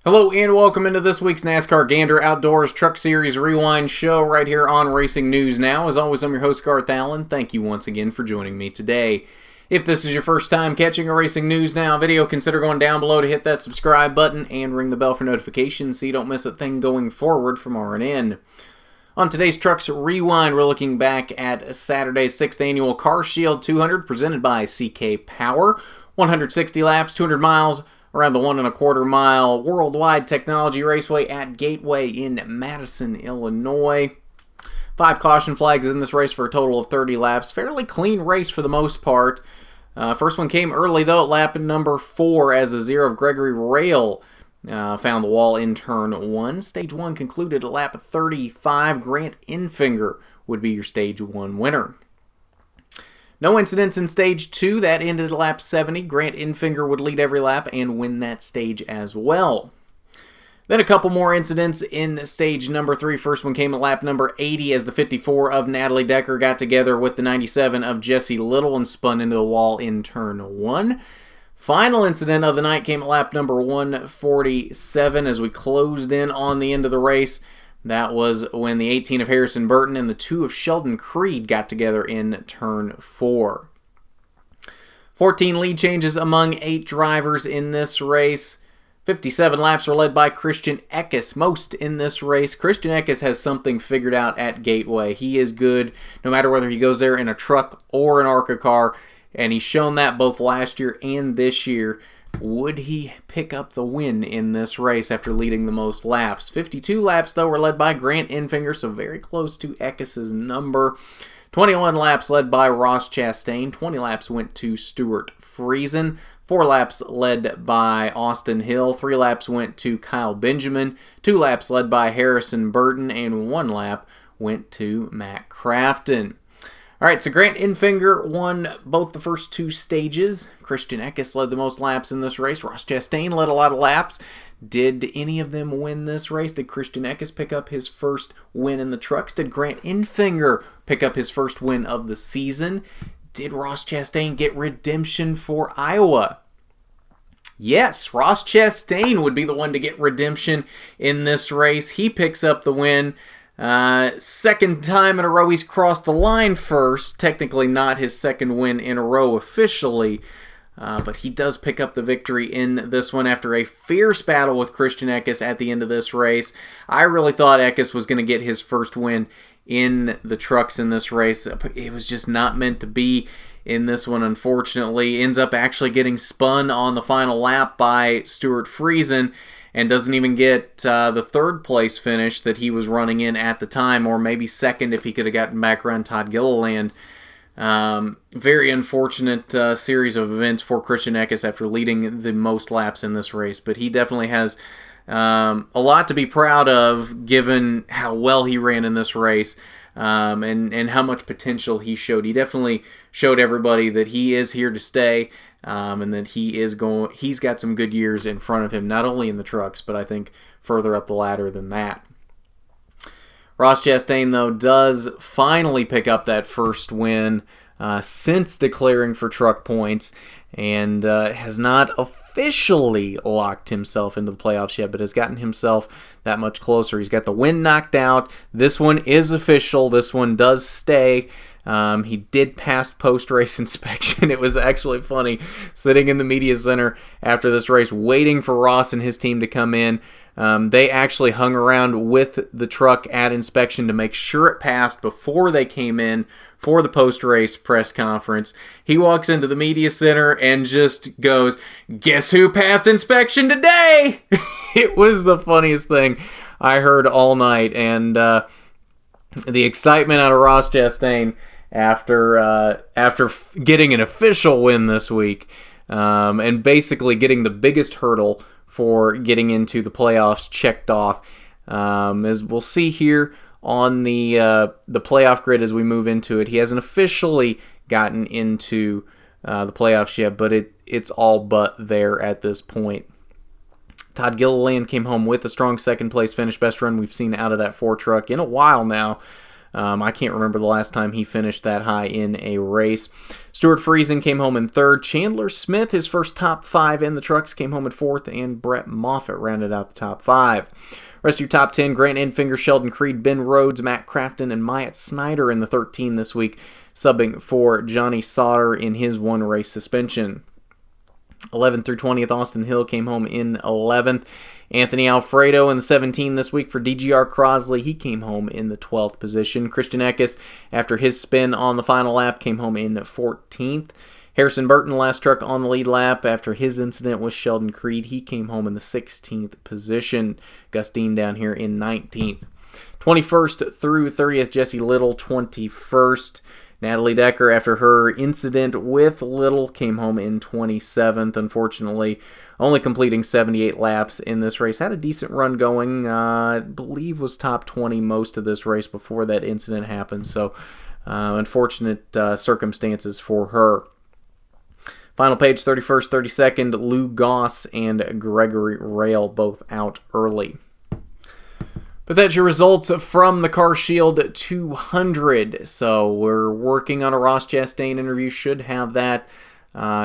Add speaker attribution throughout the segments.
Speaker 1: Hello and welcome into this week's NASCAR Gander Outdoors Truck Series Rewind show right here on Racing News Now. As always, I'm your host, Garth Allen. Thank you once again for joining me today. If this is your first time catching a Racing News Now video, consider going down below to hit that subscribe button and ring the bell for notifications so you don't miss a thing going forward from RNN. On today's Trucks Rewind, we're looking back at Saturday's 6th annual CarShield 200 presented by CK Power. 160 laps, 200 miles, around the 1.25 mile Worldwide Technology Raceway at Gateway in Madison, Illinois. 5 caution flags in this race for a total of 30 laps. Fairly clean race for the most part. First one came early though at lap number 4 as the 0 of Gregory Rail found the wall in turn 1. Stage 1 concluded at lap 35. Grant Enfinger would be your Stage 1 winner. No incidents in Stage 2. That ended at lap 70. Grant Enfinger would lead every lap and win that stage as well. Then a couple more incidents in Stage number 3. First one came at lap number 80 as the 54 of Natalie Decker got together with the 97 of Jesse Little and spun into the wall in turn 1. Final incident of the night came at lap number 147 as we closed in on the end of the race. That was when the 18 of Harrison Burton and the 2 of Sheldon Creed got together in turn 4. 14 lead changes among 8 drivers in this race. 57 laps are led by Christian Eckes, most in this race. Christian Eckes has something figured out at Gateway. He is good no matter whether he goes there in a truck or an ARCA car, and he's shown that both last year and this year. Would he pick up the win in this race after leading the most laps? 52 laps, though, were led by Grant Enfinger, so very close to Eckes' number. 21 laps led by Ross Chastain. 20 laps went to Stuart Friesen. 4 laps led by Austin Hill. 3 laps went to Kyle Benjamin. 2 laps led by Harrison Burton. And 1 lap went to Matt Crafton. Alright, so Grant Enfinger won both the first 2 stages. Christian Eckes led the most laps in this race. Ross Chastain led a lot of laps. Did any of them win this race? Did Christian Eckes pick up his first win in the trucks? Did Grant Enfinger pick up his first win of the season? Did Ross Chastain get redemption for Iowa? Yes, Ross Chastain would be the one to get redemption in this race. He picks up the win. Second time in a row he's crossed the line first. Technically not his second win in a row officially, but he does pick up the victory in this one after a fierce battle with Christian Eckes at the end of this race. I really thought Eckes was going to get his first win in the trucks in this race. It was just not meant to be in this one, unfortunately. Ends up actually getting spun on the final lap by Stuart Friesen, and doesn't even get the third place finish that he was running in at the time, or maybe second if he could have gotten back around Todd Gilliland. Very unfortunate series of events for Christian Eckes after leading the most laps in this race, but he definitely has a lot to be proud of given how well he ran in this race. And how much potential he showed. He definitely showed everybody that he is here to stay, and that he's got some good years in front of him, not only in the trucks, but I think further up the ladder than that. Ross Chastain, though, does finally pick up that first win since declaring for truck points, and has not officially locked himself into the playoffs yet, but has gotten himself that much closer. He's got the win knocked out. This one is official. This one does stay. He did pass post-race inspection. It was actually funny sitting in the media center after this race waiting for Ross and his team to come in. They actually hung around with the truck at inspection to make sure it passed before they came in for the post-race press conference. He walks into the media center and just goes, "Guess who passed inspection today?" It was the funniest thing I heard all night, and the excitement out of Ross Chastain after getting an official win this week, and basically getting the biggest hurdle for getting into the playoffs checked off. As we'll see here on the playoff grid as we move into it, he hasn't officially gotten into the playoffs yet, but it's all but there at this point. Todd Gilliland came home with a strong second place finish, best run we've seen out of that Ford truck in a while now. I can't remember the last time he finished that high in a race. Stuart Friesen came home in third. Chandler Smith, his first top 5 in the trucks, came home in fourth, and Brett Moffitt rounded out the top 5. Rest of your top 10, Grant Enfinger, Sheldon Creed, Ben Rhodes, Matt Crafton, and Myatt Snyder in the 13 this week, subbing for Johnny Sauter in his 1-race suspension. 11th through 20th, Austin Hill came home in 11th. Anthony Alfredo in the 17 this week for DGR Crosley. He came home in the 12th position. Christian Eckes, after his spin on the final lap, came home in 14th. Harrison Burton, last truck on the lead lap after his incident with Sheldon Creed. He came home in the 16th position. Gus Dean down here in 19th. 21st through 30th, Jesse Little, 21st. Natalie Decker, after her incident with Little, came home in 27th. Unfortunately, only completing 78 laps in this race. Had a decent run going. I believe was top 20 most of this race before that incident happened. So, unfortunate circumstances for her. Final page, 31st, 32nd, Lou Goss and Gregory Rail both out early. But that's your results from the CarShield 200. So we're working on a Ross Chastain interview. Should have that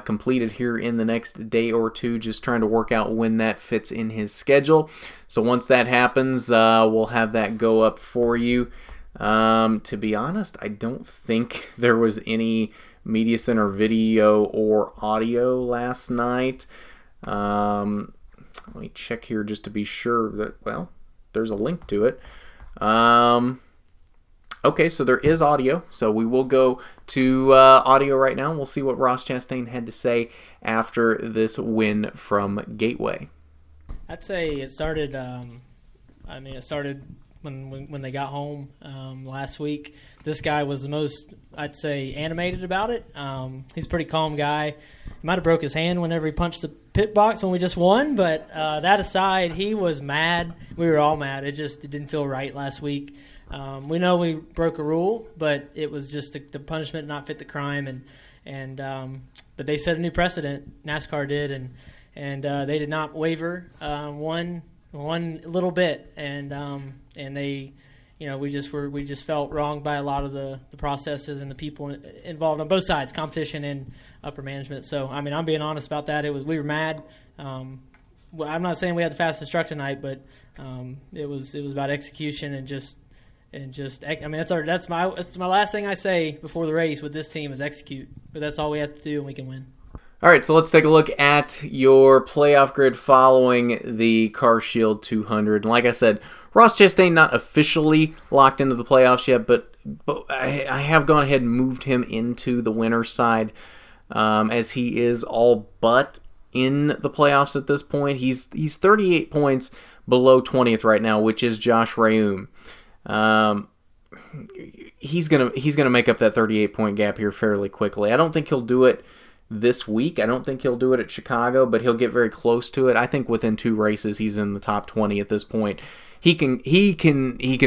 Speaker 1: completed here in the next day or two. Just trying to work out when that fits in his schedule. So once that happens, we'll have that go up for you. To be honest, I don't think there was any Media Center video or audio last night. Let me check here just to be sure that, well, there's a link to it. Okay, so there is audio. So we will go to audio right now, and we'll see what Ross Chastain had to say after this win from Gateway.
Speaker 2: I'd say it started. It started when they got home last week. This guy was the most, I'd say, animated about it. He's a pretty calm guy. He might have broke his hand whenever he punched the pit box when we just won, but that aside, he was mad. We were all mad. It didn't feel right last week. We know we broke a rule, but it was just the punishment not fit the crime, but they set a new precedent. NASCAR did, and they did not waver one little bit, and they, we just felt wronged by a lot of the processes and the people involved on both sides, competition and upper management. So I'm being honest about that. We were mad. I'm not saying we had the fastest truck tonight, but it was about execution and just that's my last thing I say before the race with this team is execute. But that's all we have to do, and we can win.
Speaker 1: All right, so let's take a look at your playoff grid following the CarShield 200. And like I said, Ross Chastain not officially locked into the playoffs yet, but I have gone ahead and moved him into the winner's side, as he is all but in the playoffs at this point. He's 38 points below 20th right now, which is Josh Rayoum. He's gonna make up that 38-point gap here fairly quickly. I don't think he'll do it this week. I don't think he'll do it at Chicago, but he'll get very close to it. I think within 2 races he's in the top 20 at this point. He can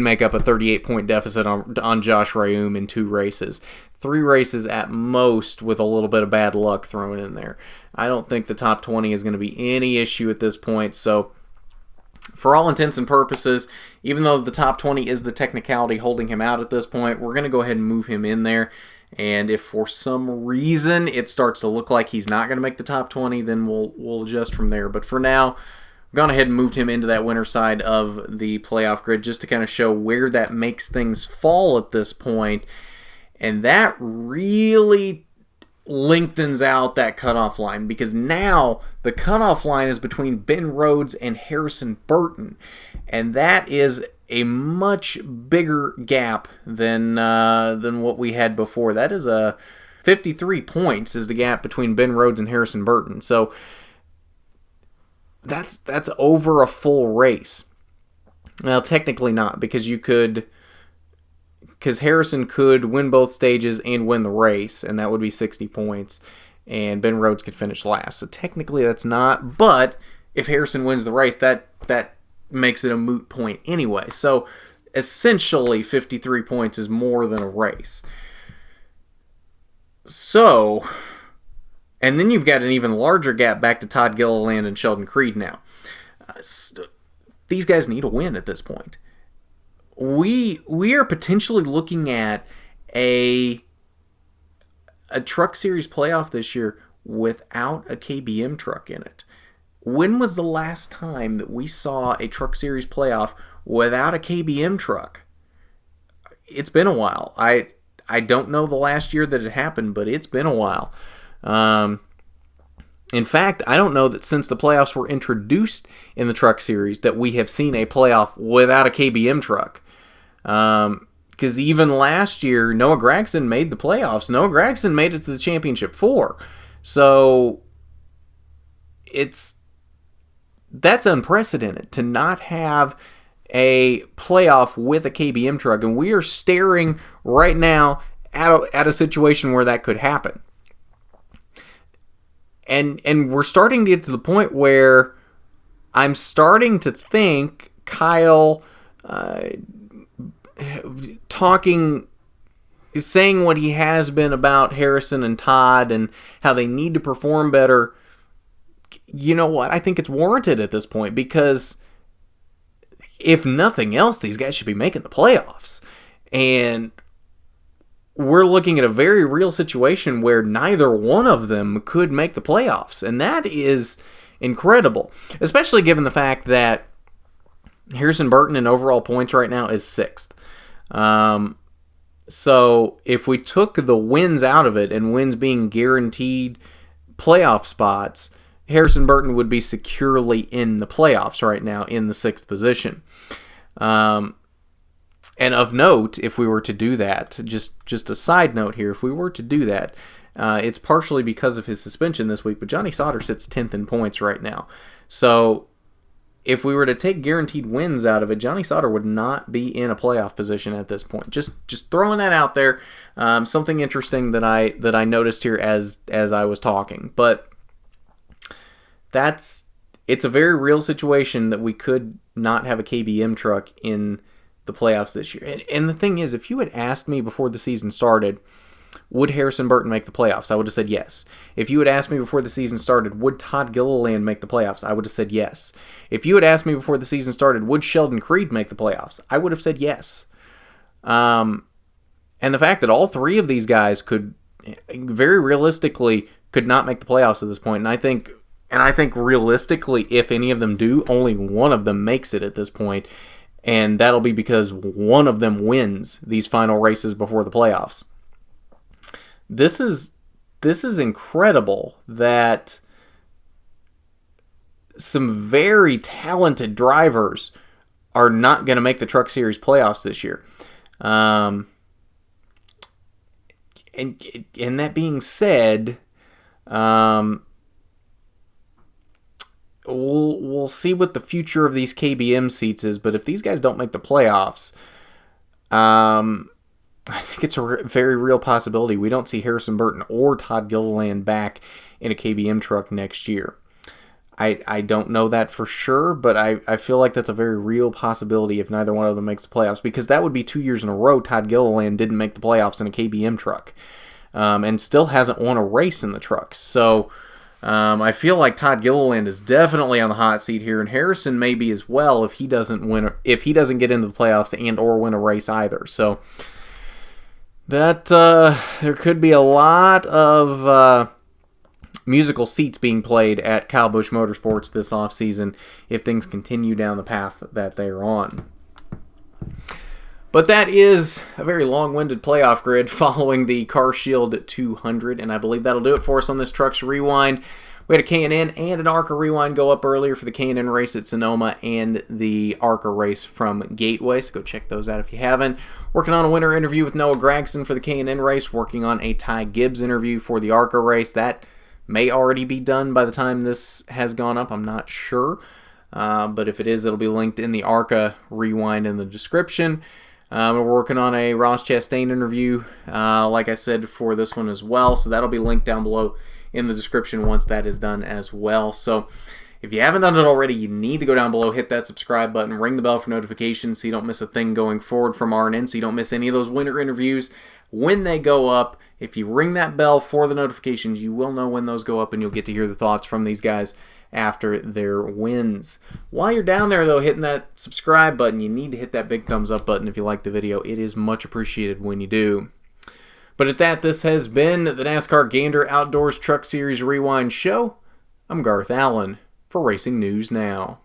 Speaker 1: make up a 38-point deficit on Josh Rayoum in 2 races. 3 races at most with a little bit of bad luck thrown in there. I don't think the top 20 is going to be any issue at this point. So for all intents and purposes, even though the top 20 is the technicality holding him out at this point, we're going to go ahead and move him in there. And if for some reason it starts to look like he's not going to make the top 20, then we'll adjust from there. But for now, I've gone ahead and moved him into that winner side of the playoff grid just to kind of show where that makes things fall at this point. And that really lengthens out that cutoff line, because now the cutoff line is between Ben Rhodes and Harrison Burton. And that is a much bigger gap than what we had before. That is 53 points is the gap between Ben Rhodes and Harrison Burton. So that's over a full race. Well, technically not, because Harrison could win both stages and win the race, and that would be 60 points, and Ben Rhodes could finish last. So technically that's not, but if Harrison wins the race, that makes it a moot point anyway. So essentially 53 points is more than a race. So, and then you've got an even larger gap back to Todd Gilliland and Sheldon Creed now. These guys need a win at this point. we are potentially looking at a Truck Series playoff this year without a KBM truck in it. When was the last time that we saw a Truck Series playoff without a KBM truck? It's been a while. I don't know the last year that it happened, but it's been a while. In fact, I don't know that since the playoffs were introduced in the Truck Series that we have seen a playoff without a KBM truck. Because even last year, Noah Gragson made the playoffs. Noah Gragson made it to the Championship 4. So that's unprecedented to not have a playoff with a KBM truck, and we are staring right now at a situation where that could happen. And we're starting to get to the point where I'm starting to think Kyle saying what he has been about Harrison and Todd and how they need to perform better. You know what? I think it's warranted at this point, because if nothing else, these guys should be making the playoffs. And we're looking at a very real situation where neither one of them could make the playoffs. And that is incredible, especially given the fact that Harrison Burton in overall points right now is 6th. So if we took the wins out of it, and wins being guaranteed playoff spots, Harrison Burton would be securely in the playoffs right now in the 6th position. And of note, if we were to do that, just a side note here, if we were to do that, it's partially because of his suspension this week, but Johnny Sauter sits 10th in points right now. So if we were to take guaranteed wins out of it, Johnny Sauter would not be in a playoff position at this point. Just throwing that out there. Something interesting that I noticed here as I was talking. But it's a very real situation that we could not have a KBM truck in the playoffs this year. And the thing is, if you had asked me before the season started, would Harrison Burton make the playoffs? I would have said yes. If you had asked me before the season started, would Todd Gilliland make the playoffs? I would have said yes. If you had asked me before the season started, would Sheldon Creed make the playoffs? I would have said yes. And the fact that all three of these guys could very realistically could not make the playoffs at this point, and I think realistically, if any of them do, only one of them makes it at this point, and that'll be because one of them wins these final races before the playoffs. This is incredible that some very talented drivers are not going to make the Truck Series playoffs this year. And that being said, we'll see what the future of these KBM seats is, but if these guys don't make the playoffs, I think it's a very real possibility we don't see Harrison Burton or Todd Gilliland back in a KBM truck next year. I don't know that for sure, but I feel like that's a very real possibility if neither one of them makes the playoffs, because that would be 2 years in a row Todd Gilliland didn't make the playoffs in a KBM truck, and still hasn't won a race in the trucks. So I feel like Todd Gilliland is definitely on the hot seat here, and Harrison may be as well if he doesn't get into the playoffs and or win a race either. So that there could be a lot of musical seats being played at Kyle Busch Motorsports this offseason if things continue down the path that they're on. But that is a very long-winded playoff grid following the CarShield 200, and I believe that'll do it for us on this Trucks Rewind. We had a K&N and an ARCA Rewind go up earlier for the K&N race at Sonoma and the ARCA race from Gateway, so go check those out if you haven't. Working on a winter interview with Noah Gragson for the K&N race, working on a Ty Gibbs interview for the ARCA race. That may already be done by the time this has gone up, I'm not sure. But if it is, it'll be linked in the ARCA Rewind in the description. We're working on a Ross Chastain interview, like I said, for this one as well, so that'll be linked down below in the description once that is done as well. So if you haven't done it already, you need to go down below, hit that subscribe button, ring the bell for notifications so you don't miss a thing going forward from RNN, so you don't miss any of those winter interviews when they go up. If you ring that bell for the notifications, you will know when those go up, and you'll get to hear the thoughts from these guys after their wins. While you're down there, though, hitting that subscribe button, you need to hit that big thumbs up button if you like the video. It is much appreciated when you do. But at that, this has been the NASCAR Gander Outdoors Truck Series Rewind Show. I'm Garth Allen for Racing News Now.